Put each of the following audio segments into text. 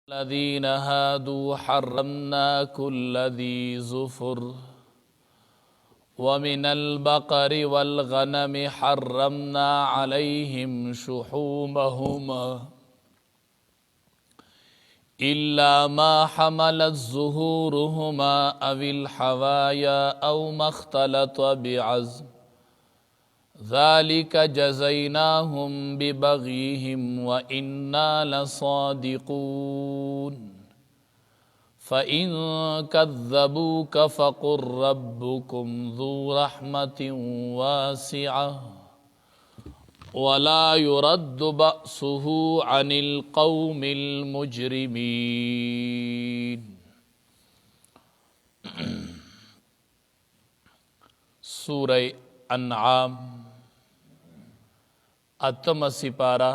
الذين هادوا حرمنا كل ذي زفر ومن البقر والغنم حرمنا عليهم شحومهما إلا ما حملت ظهورهما أو الحوايا أو ما اختلط بعظم ذلك جزيناهم ببغيهم وإنا لصادقون فإن كذبوك فقل ربكم ذو رحمة واسعة ولا يرد بأسه عن القوم المجرمين. سورہ انعام اتم سپارہ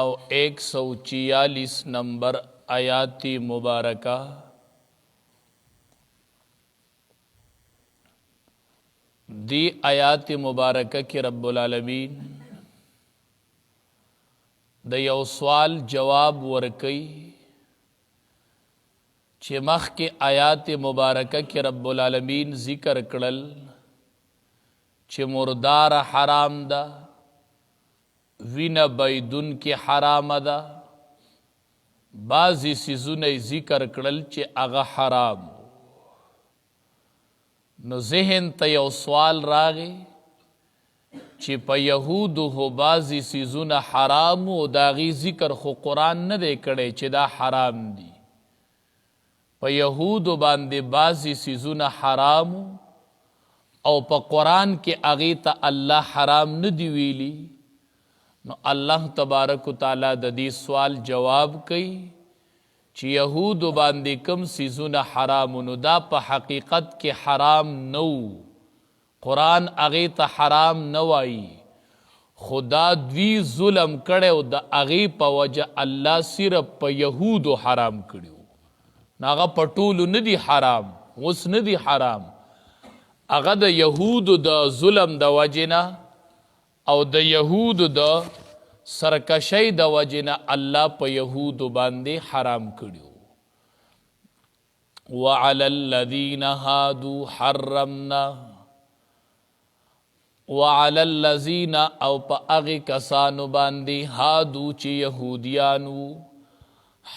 او 146 نمبر آیاتی مبارکہ. دی آیات مبارکہ کی رب العالمین د یو سوال جواب ورکی چې مخکې آیات مبارکہ کی رب العالمین ذکر کړل چې مردار حرام ده، وینه بایدون کې حرام ده، بعضی سیزونه ذکر کړل چې هغه حرام. نو ذهن ته یو سوال راغی چې په یهودو هو بعضی سیزونه حرام او د هغې ذکر خو قرآن نه دی کړی چې دا حرام دي. په یهودو باندې بعضی سیزونه حرام او په قرآن کې هغې ته الله حرام نه دی ویلي. نو الله تبارک و تعالی د دې سوال جواب کوي چې یهودو باندې کم سیزونه حرام نو دا په حقیقت کې حرام نو، قرآن هغې ته حرام نه وایي، خدا دوی ظلم کړی او د هغې په وجه الله صرف په یهودو حرام کړي. هغه په ټولو نه دي حرام، اوس نه دي حرام، هغه د یهودو د ظلم د وجې نه او د یهودو د سرکشی د وجې نه الله په یهودو باندې حرام کړي. وعلى الذین هادوا حرمنا، وعلى الذین او په هغې کسانو باندې هادو چې یهودیانو،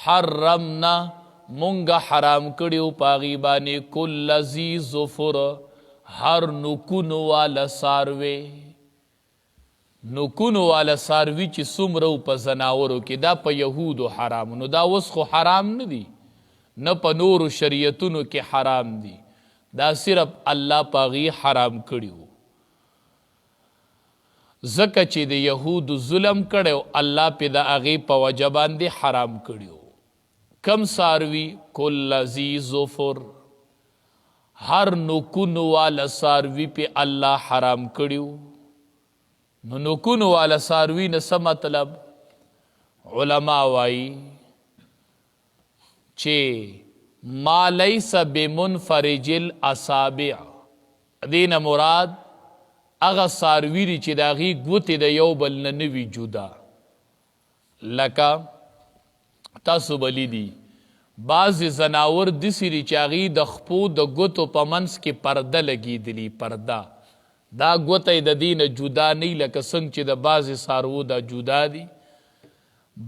حرمنا مونږه حرام کړیو په هغې باندې کل ذی ظفر هر نکونو والا ساروی. نکونو والا ساروی چې څومره په زناورو کې دا په یهودو حرام. نو دا اوس خو حرام نه دي، نه په نورو شریعتونو کې حرام دي، دا صرف الله په هغې حرام کړي وو. ځکه چې د یهودو ظلم کړی الله پې د هغې په وجه باندې حرام کړي وو. کم ساروی؟ کل ذی ظفر، هر نکونو والا ساروی پې الله حرام کړي وو. نو نکونو والا ساروی نه څه مطلب؟ علما وایي چې ما لیس بمنفرج الاصابع، دې نه مراد هغه ساروي دي چې د هغې ګوتې د یو بل نه نه وي جدا. لکه تاسو به لیدي بعضې زناور داسې دي چې هغې د خپو د ګوتو په منځ کې پرده لګېدلي، پرده، دا ګوته د دې نه جدا نه وي لکه څنګه چې د بعضې څاروو دا جدا دي.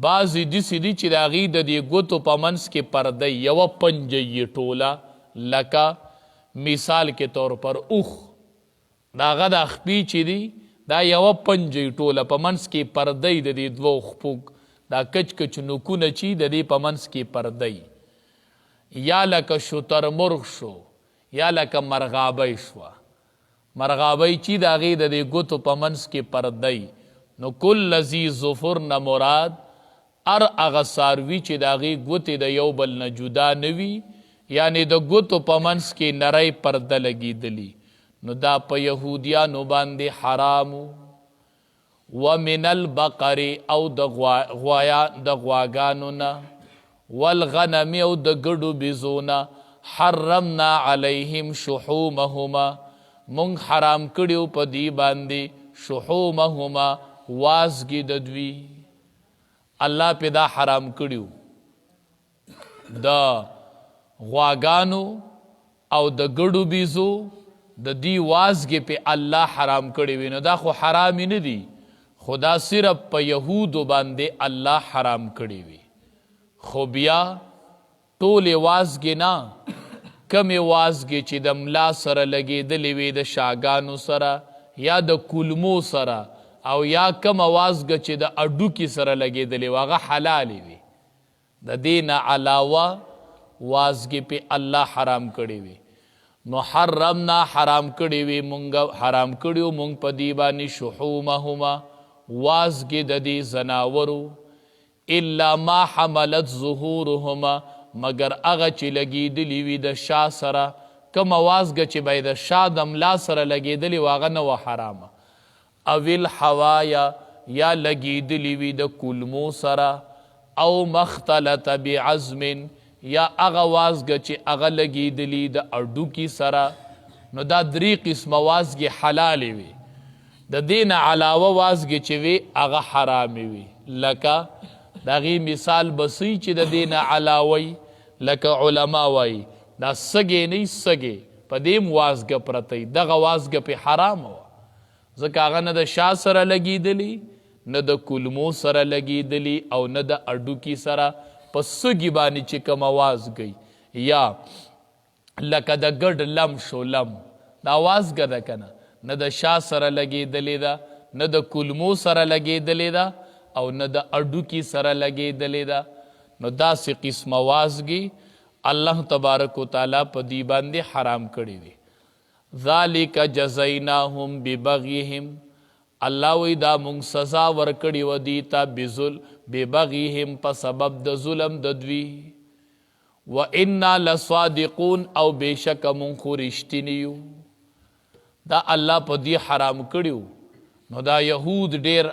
بعضې داسې دي چې د هغې د دې ګوتو په منځ کې پرده یوه پنجه یې ټوله، لکه مثال کې طور پر اوښ، د هغه دا خپې چې دي دا یوه پنجه یې ټوله، په منځ کې پرده د دې دوو خپو، دا کچ کچ نکونه چې د دې په منځ کې پرده. یا لکه شترمرغ شو، یا لکه مرغابۍ شوه، مرغابۍ چې د هغې د دې ګوتو په منځ کې پردی. نو کل ذی ظفر نه مراد هر هغه څاروي چې د هغې ګوتې د یو بل نه جدا نه وي، یعنې د ګوتو په منځ کې نری پرده لګېدلي، نو دا په یهودیانو باندې حرامو. ومن البقر او د غواګانو نه، والغنم او د ګډو بیزو نه، حرمنا علیهم شحومهما مونږ حرام کړیو په دی باندې شحومهما وازګې د دوی. الله پیدا حرام کړیو د غواګانو او د ګډو بیزو د دی وازګې په الله حرام کړی وي نو دا خو حرام نه دي خدا صرف په یهودو باندې الله حرام کړی وي خو بیا ټولې وازګې نه کمې وازګې چې د ملا سره لګېدلې وي د شاګانو سره یا د کلمو سره او یا کم وازګه چې د اډوکي سره لګېدلې وي هغه حلالې وي د دې نه علاوه وازګې په الله حرام کړی وي محرم نه حرام کړی وي مونږ حرام کړیو مونږ په دې باندې شحومهما وازګې د دې زناورو الا ما حملت ظهورهما مگر هغه چې لګېدلي وي د شا سره کومه وازګه چې به د شا د ملا سره لګېدلې وي هغه نه وه حرامه او الحوایا یا لګېدلي وي د کلمو سره او مختلط بعزم یا هغه وازګه چې هغه لګېدلي د اډوکي سره نو دا درې قسمه وازګې حلالې وي د دې نه علاوه وازګې چې وي هغه حرامې وي لکه د هغې مثال بسی چې د دې نه علاوه لکه علما وایي دا سږې نه سږې په دې هم وازګه پرته دغه وازګه پې حرامه وه ځکه هغه نه د شا سره لګېدلي نه د کلمو سره لګېدلي او نه د اډوکي سره په سږي باندې چې کومه وازګئ یا لکه د ګډ لم شو لم دا وازګه ده که نه نه د شا سره لګېدلې ده نه د کلمو سره لګېدلې ده او نه د اډوکي سره لګېدلې ده نو داسې قسمه وازګې الله تبارک وتعالی په دې باندې حرام کړي وي ذالک جزیناهم ببغیهم الله وی دا مونږ سزا ورکړې وه دې ته ببغیهم په سبب د ظلم د دوی و انا لصادقون او بېشکه مونږ خو رښتیني یو دا الله په دې حرام کړي نو دا یهود ډېر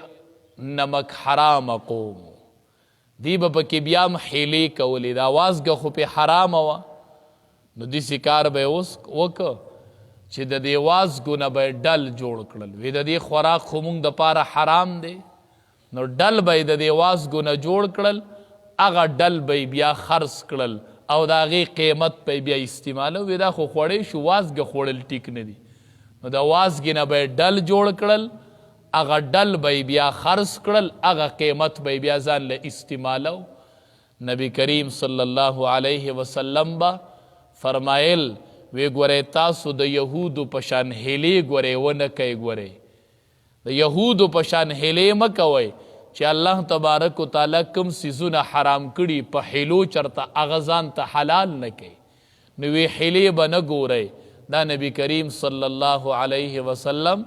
نمک حرام قوم دی به پکې بیا هم حیلې کولې دا وازګه خو پې حرامه وه نو داسې کار به یې اوس وکړه چې د دې وازګو نه به یې ډل جوړ کړل وی د دې خوراک خو مونږ دپاره حرام دی نو ډل به یې د دې وازګو نه جوړ کړل هغه ډل به یې بیا خرڅ کړل او د هغې قیمت به یې بیا استعماله وی دا خو خوړی شو وازګه خوړل ټیک نه دي نو د وازګې نه به یې ډل جوړ کړل هغه ډل به یې بیا خرڅ کړل هغه قیمت به یې بیا ځان له استعمالو نبی کریم صلی الله علیه وسلم به فرمایل وی ګورئ تاسو د یهودو په شان هیلې ګورئ ونه کوئ ګورئ د یهودو په شان هیلې مه کوئ چې الله تبارک وتعالی کوم څیزونه حرام کړي په هیلو چرته هغه ځان ته حلال نه کوي نو وی هیلې به نه ګورئ دا نبی کریم صلی الله علیه وسلم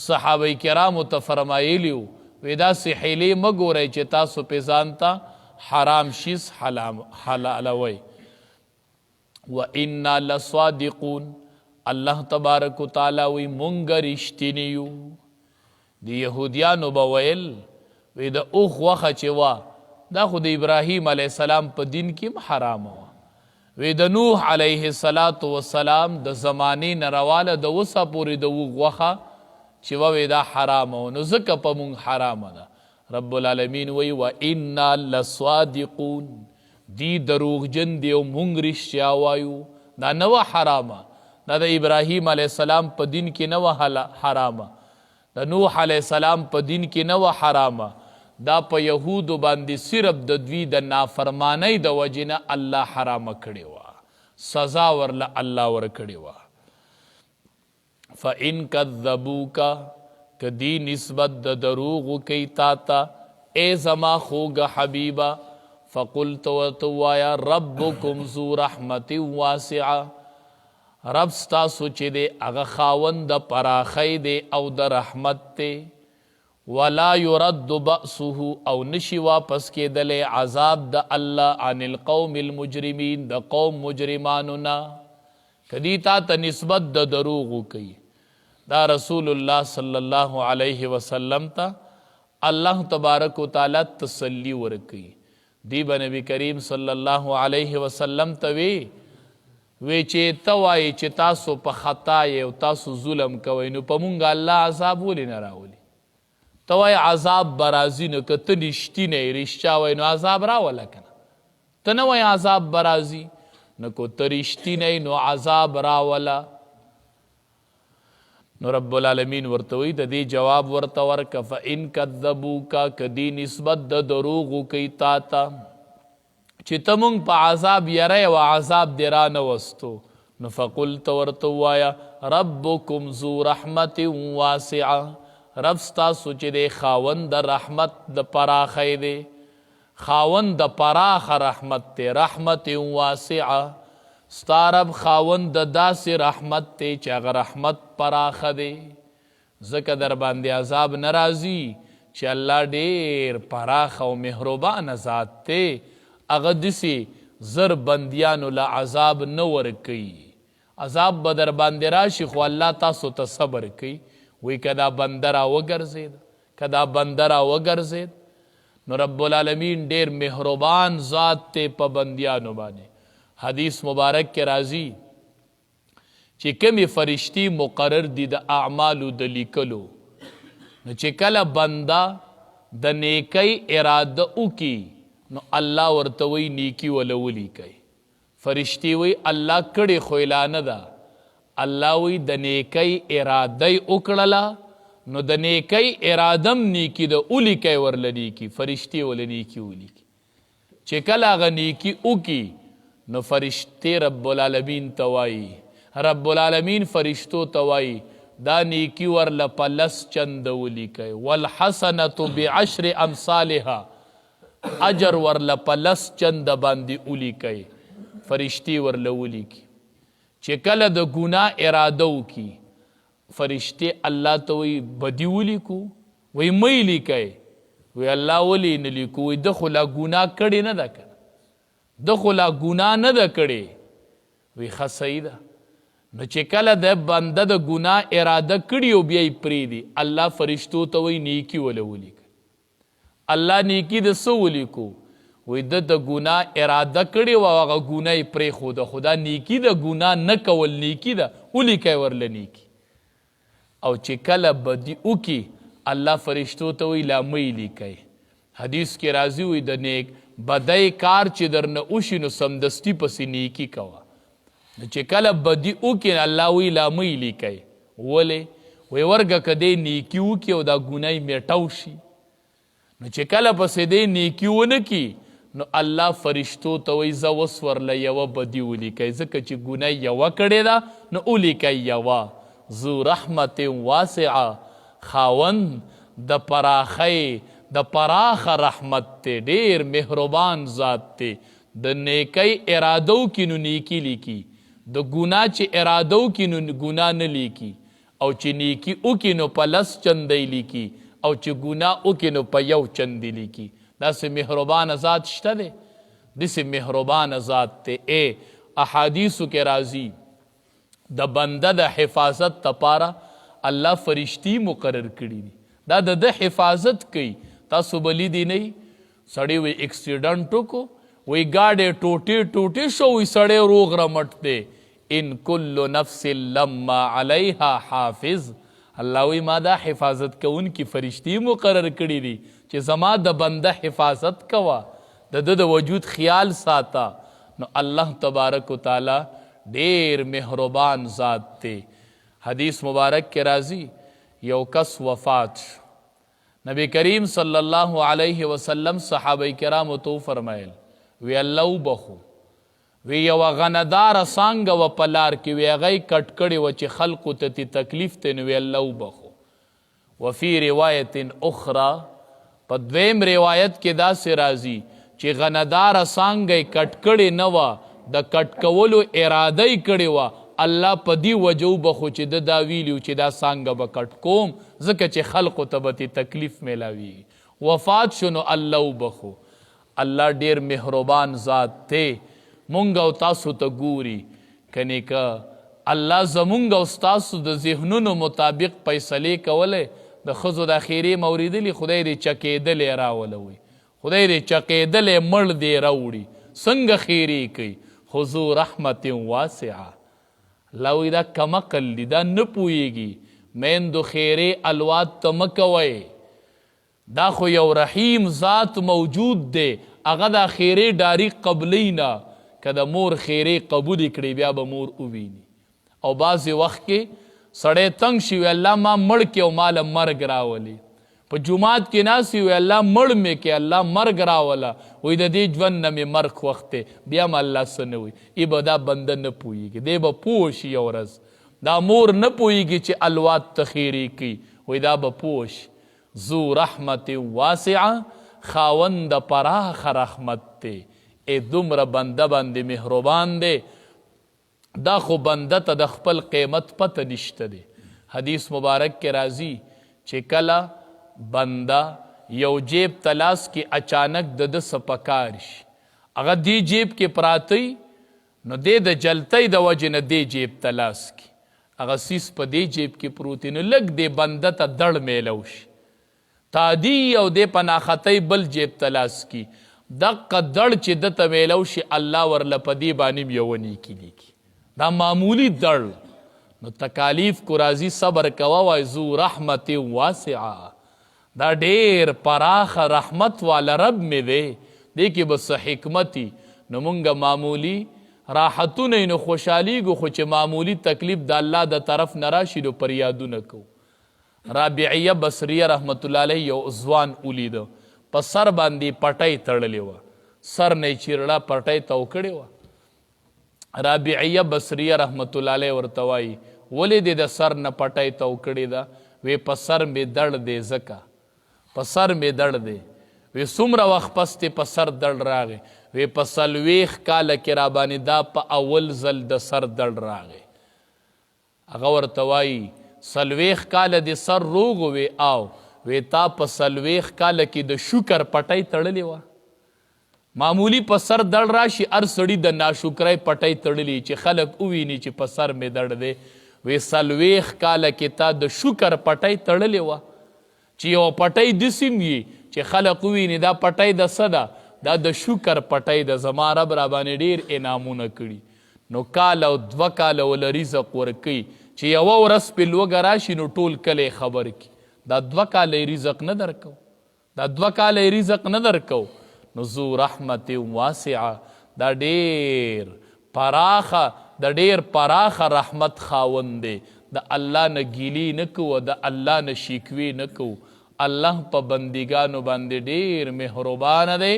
صحابه کرامو ته فرمایلی وو وی داسې هیلې مه ګورئ چې تاسو پې ځان ته حرام شیز حلالوئ و انا لصادقون الله تبارک وتعالی وی مونږ رښتیني یو د یهودیانو به ویل وی د اوښ غوښه چې وه دا خو د ابراهیم علیه السلام په دین کې هم حرامه وه وی د نوح علیه السلام د زمانې نه رواله د اوسه پورې د اوښ غوښه چې وی دا حرامه و نو ځکه په مونږ حرامه ده رب العالمین وی و انا لصادقون دی دروغجن دی او مونږ رښتیا وایو دا نه وه حرامه دا د ابراهیم علیه السلام په دین کې نه وه حرامه د نوح علیه السلام په دین کې نه وه حرامه دا په یهودو باندې صرف د دوی د نافرمانۍ د وجې نه الله حرامه کړې وه سزا ورله الله ورکړې وه فَإِن كَذَّبُوكَ که دی نسبت د دروغو کوي تا ته ای زما خوږه حبیبه فقلت ورته ووایه ربکم ذو رحمت واسعه رب ستاسو چې دی هغه خاوند د پراخۍ دی او د رحمت دی ولا يرد بأسه او نشي واپس کېدلی عذاب د الله عن القوم المجرمین د قوم مجرمانو نه که دی تا ته نسبت د دروغو کوي دا رسول الله صلی الله علیه وسلم ته الله تبارک وتعالی تسلی ورکوي دی به نبی کریم صلی الله علیه وسلم ته وی چې ته وایې چې تاسو په خطا یې او تاسو ظلم کوئ نو په مونږ الله عذاب ولې نه راولي ته وایې عذاب به راځي نو که ته رښتینی رښتیا وایې نو عذاب راوله که نه ته نه وایې عذاب به راځي نو که ته رښتینی نو عذاب راوله نو رب العالمین ورته وایي د دې جواب ورته ورکه فإن کذبوکه که دې نسبت د دروغو کوي تا ته چې ته مونږ په عذاب یری و عذاب دې را نه وستو نو فقل ته ورته ووایه ربکم ذو رحمت واسعه رب ستاسو چې دی خاوند د رحمت د پراخی دی خاوند د پراخه رحمت دی رحمت واسعه ستا رب خاوند د داسې رحمت دی چې هغه رحمت پراخه دی ځکه در باندې عذاب نه راځي چې الله ډېر پراخه او مهربانه ذات دی هغه داسې زر بندیانو له عذاب نه ورکوي عذاب به در باندې راشي خو الله تاسو ته صبر کوي وی که دا بنده را وګرځېد که دا بنده را وګرځېد نو رب العالمین ډېر مهربان ذات دی په بندیانو باندې حدیث مبارک کې راځي چې کمی فرشتي مقرر دي د اعمالو د لیکلو نو چې کله بنده د نیکی اراده وکي نو الله ورته وی نیکی وله ولیکئ فرشتي وی الله کړې خو اعلانه ده الله وی د نیکی اراده یې وکړله نو د نیکی ارادم نیکی د ولیکئ ورله نیکي فرشتي وله نیکي ولیکي چې کله هغه نیکي وکي نو فرشتې رب العالمین ته وایي رب العالمین فرشتو ته وایي دا نیکی ورله په لس چنده ولیکئ والحسنة بعشر امثالها اجر ورله په لس چنده باندې ولیکئ فرشتي ورله ولیکي چې کله د ګناه اراده وکي فرشتې الله ته وایي بدي ولیکو وایي مه یې لیکئ وی الله ولې نه لیکو وایي ده خو لا ګناه کړې نه ده که ده خو لا ګناه نه ده کړې وی ښه صحیح ده نو چې کله د بنده د ګناه اراده کړي او بیا یې پرېږدي الله فرشتو ته وایي نیکي وله ولیکئ الله نیکی د څه ولیکو وی د ګناه اراده کړې وه هغه ګناه یې پرېښوده خو دا نیکي د ګناه نه کول نیکي ده ولیکئ ورله نیکي او چې کله بدي وکي الله فرشتو ته وی لا مه یې لیکئ حدیث کې راځي وی د نیک بدی کار چې درنه وشي نو سمدستي پسې نیکي کوه نو چې کله بدي وکي الله وی لا مه یې لیکئ ولې وی ورګه که دی نیکي وکي او دا ګناه یې میټو شي نو چې کله پسې دی نیکي ونه کي نو الله فرشتو ته وایي زه اوس ورله یوه بدي ولیکئ ځکه چې ګناه یوه کړې ده نو ولیکئ یوه ذو رحمت واسعه خاوند د پراخۍ د پراخه رحمت دی ډېر مهربان ذات دی د نیکۍ اراده وکړي نو نیکي لیکي د ګناه چې اراده وکړي نو ګناه نه لیکي او چې نیکي وکړي نو په لس چندی لیکي او چې ګناه وکړي نو په یو چندی لیکي داسې مهربانه ذات شته دی داسې مهربانه ذات دی احادیثو کې راځي د بنده د حفاظت دپاره الله فرشتي مقرر کړي دي دا د حفاظت کوي تاسو به لیدي نه سړی وی اکسیډنټ وکړو وی ګاډی ټوټې ټوټې شو وی سړی روغ رمټ دی ان کل نفس لما علیها حافظ الله وی ما دا حفاظت کوونکي فرشتي مقرر کړي دي چې زما د بنده حفاظت کوه د وجود خیال ساته نو الله تبارک و تعالی ډیر مهربان ذات دی حدیث مبارک کې راځي یو کس وفات نبی کریم صلی الله علیه وسلم صحابه کرامو تو فرمایل وی الله وبخو وی یو غندار څنګه و پلار کې وی غي کټ کړي و چې خلقو ته تکلیف ته نو وی الله وبخو وفي روایت اخرى په دویم روایت کې داسې راځي چې غندار څنګه کټ کړي نه و د کټ کولو اراده یې کړې وه الله په دې وجه وبخو چې د دا ویلي چې دا څنګه به کټ کوم ځکه چې خلقو ته به تکلیف میلاویږي وفات شو نو الله وبخو الله ډیر مهربان ذات دی مونږ او تاسو ته ګوري کنې که الله زمونږ او ستاسو د ذهنونو مطابق فیصلې کولی د ښځو د خیرې موریدلي خدای دې چکېدلې راولوي خدای دې چکېدلې مړ دې راوړي څنګه خیرې کوي خو ذو رحمت واسعه الله وی دا کمقل دی دا نه پوهیږي میندو خیرې الوات ته مه کوئ دا خو یو رحیم ذات موجود دی، هغه دا خیرې ډاری قبلی نه، که د مور خیرې قبول کړي بیا به مور وویني. او بعضې وخت کې سړی تنګ شي وي الله ما مړ کې او ماله مرګ راولي. په جومات کې ناست وي الله مړ مې کې الله مرګ راوله، وایي د دې ژوند نه مې مرګ وخت دی، بیا هم الله څه نه وایي. ای به دا بنده نه پوهېږي، دی به پوه شي یو ورځ. دا مور نه پوهېږي چې الوات ته خیرې کوي، وایي دا به پوه شي. ذو رحمت واسعه، خاوند پراخ رحمت دی. ای دومره بنده باندې مهربان دی، دا خو بنده ته د خپل قیمت پته نشته دی. حدیث مبارک کې راځي چې کله بنده یو جیب تلاس کې اچانک د ده څه پکار شي، هغه دې جیب کې پراتی نو دی د جلتۍ د وجې نه دې جیب تلاس کې هغه سیس په دې جیب کې پروت نو لږ دې بنده ته دړ میلو شي، تادي او دې په ناخطۍ بل جیب تلاس کې دقه دړ چې ده ته میلو شي الله ورله په دې باندې یوه نیکي لیکي. دا معمولی دړ نو تکالیف کو راځي صبر کوه. وای ذو رحمت واسعه، دا ډیر پراخ رحمت والا رب مې دی، دې کې به څه حکمتي. نو مونږ معمولی راحتونه نو خوشحالیږو، خو چې معمولی تکلیف د الله د طرف نه راشي نو پریادونه کوو. رابعیه بصریه رحمت الله علیه یو ځوان ولیده، په سر باندې پټۍ تړلې وه، سر نه یې چیرړه پټۍ تو کړې وه. رابعیه بصریه رحمت الله علیه ورته وایي ولې دې د سر نه پټۍ تو کړې ده؟ وی په سر مې دړ دی، ځکه په سر مې دړ دی. وی څومره وخت پس دې په سر دړ راغی؟ وی په 40 کاله کې را باندې دا په اول ځل د سر دړ راغی. هغه ورته وایي 40 کاله دې سر روغ وی او وی تا په 40 کاله کې د شکر پټۍ تړلې وه. معمولی په سر دړ راشي هر سړي د ناشکرۍ پټۍ تړلي چې خلک وویني چې په سر مې دړ دی. وی 40 کاله کې تا د شکر پټۍ تړلې وه چې یو پټۍ داسې وي چې خلک وویني دا پټۍ د څه ده؟ دا د شکر پټۍ ده، زما رب را باندې ډېر انعامونه کړي. نو کال او 2 کاله وله رزق ورکوي چې یوه ورځ پې لوږه راشي نو ټول کلی خبر کړي دا 2 کاله یې رزق نه درکو، دا 2 کاله یې رزق نه درکو. نو ذو رحمت واسعه، دا ډیر پراخه د ډیر پراخه رحمت خاوند دی. د الله نه ګیلي نه کوو، د الله نه شکوې نه کوو. الله په بندګانو باندې ډیر مهربانه دی.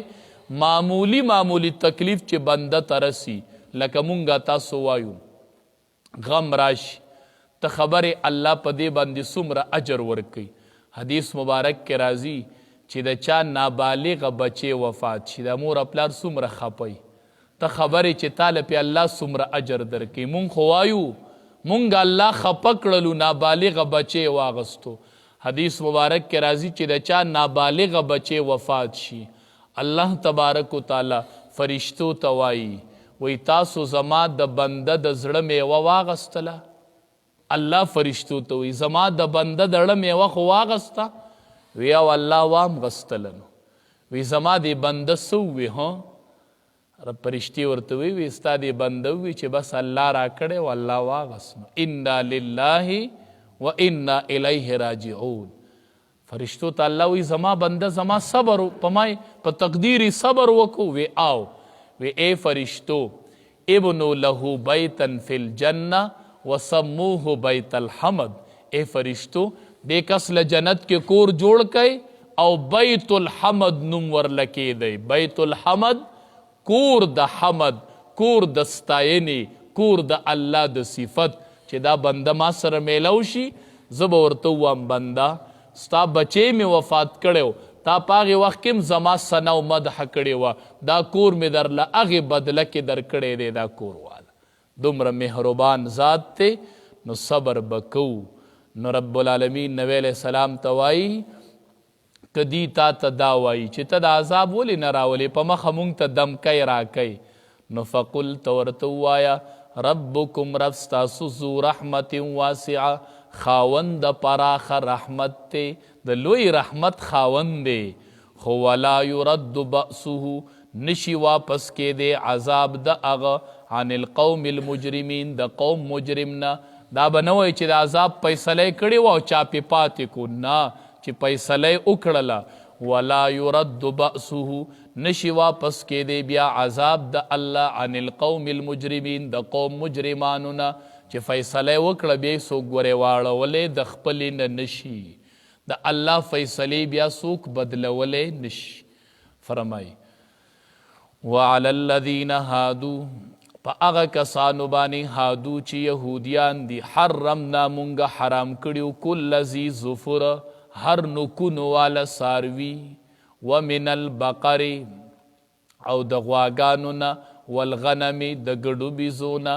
معمولی معمولی تکلیف چې بنده ته رسی، لکه مونږه تاسو وایو غم راشي، ته خبرې الله په دې باندې څومره اجر ورکوي. حدیث مبارک کې راځي چې د چا نابالغه بچی وفات شي، د مور پلار څومره خپوي، ته خبرې چې تاله پې الله څومره اجر درکوي. مونږ خو وایو مونږ الله خپه کړلو، نابالغه بچی واغستو. حدیث مبارک کې راځي چې د چا نابالغه بچی وفات شي، الله تبارک و تعالی فرشتو ته وایي وی تاسو زما د بنده د زړه میوه واغستله؟ الله فرشتو ته وی زما د بنده د زړه میوه خو واغسته؟ وی او الله وام غستله. نو وی زما د بنده څه ووي؟ ها فرشتي ورته وی ستا د بنده ووي چې بس الله را کړی و الله واغست. انا لله و انا الیه راجعون. فرشتو ته الله وی زما بنده زما صبر په تقدیری صبر وکو. وی آو وی اے فرشتو ابنو له بیتا فی الجنہ وسموه بیت الحمد. اے فرشتو دې کس له جنت کې کور جوړ کئ او بیت الحمد نوم ورلکې دی. بیت الحمد کور د حمد، کور د ستاینې، کور د الله د صفت. چې دا بنده ما سره میلو شي زه به ورته ووایم بنده ستا بچی مې وفات کړی، تا په هغې وخت کې هم زما ثنا او مدح کړې وه، دا کور مې درله هغې بدله کې درکړی دی. دا کور والا دومره مهربان ذات دی. نو صبر به کوو. نو رب العالمین نبی علیہ السلام ته وایي که دی تا ته دا وایي چې ته د عذاب ولې نه راولې، په مخه مونږ ته دمکی راکئ. نو فقل ته ورته ووایه ربکم رب ستاسو ذو رحمت واسعه، خاوند پراخه رحمت دی، د لوی رحمت خاوند دی. خو ولا یرد بأسه، نشي واپس کې دی عذاب د هغه عن القوم المجرمین، د قوم مجرم نه. دا به نه وایي چې د عذاب فیصله یې کړې وه او چا پې پاتې کو، نه، چې فیصله وکړله ولا يرد بأسه نشي واپس کېدی بیا عذاب د الله عن القوم المجرمین د قوم مجرمانو نه چې فیصله وکړه بیا څوک ورې واړولی د خپلې نه نشي د الله فیصلې بیا څوک بدلولی نشي فرمایي وعلى الذين هادوا په هغه کسانو باندې هادو چې یهودیان دي حرمنا مونږه حرام کړیو کل ذی ظفر هر نکونو والا ساروي ومن البقر او د غواګانو نه والغنم د ګډو بیزو نه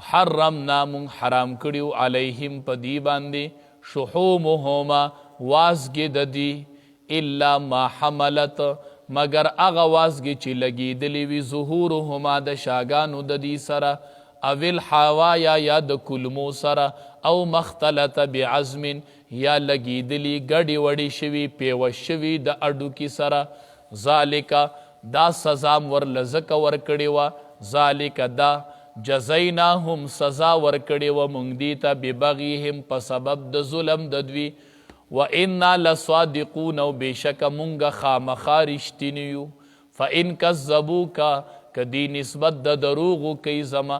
حرمنا مونږ حرام کړیو علیهم په دی باندې شحومهما وازګې د دی الا ما حملت مگر هغه وازګې چې لګېدلې وي ظهورهما د شاګانو د دې سره او الحوایا یا د کلمو سره او مختلط بعزم یا لګېدلي ګډې وډې شوي پیوه شوي د اډوکي سره ذالک دا سزا ورله ځکه ورکړې وه ذالک دا جزیناهم سزا ورکړې وه موږ دې ته ببغیهم په سبب د ظلم د دوی وَإِنَّا لَصَادِقُونَ او بېشکه مونږه خامخا رښتیني یو فَإِن كَذَّبُوكَ که دی نسبت د دروغو کوي زما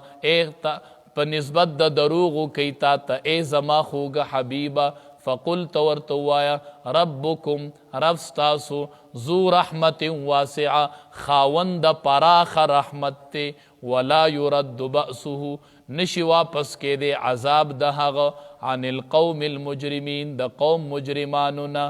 په نسبت د دروغو کوي تا ته ای زما خوږه حبیبه فقل ته ورته ووایه ربکم رب ستاسو ذو رحمت واسعه خاوند د پراخه رحمت دی ولا يرد بأسه نشي واپس کې دی عذاب د هغه عن القوم المجرمین د قوم مجرمانو نه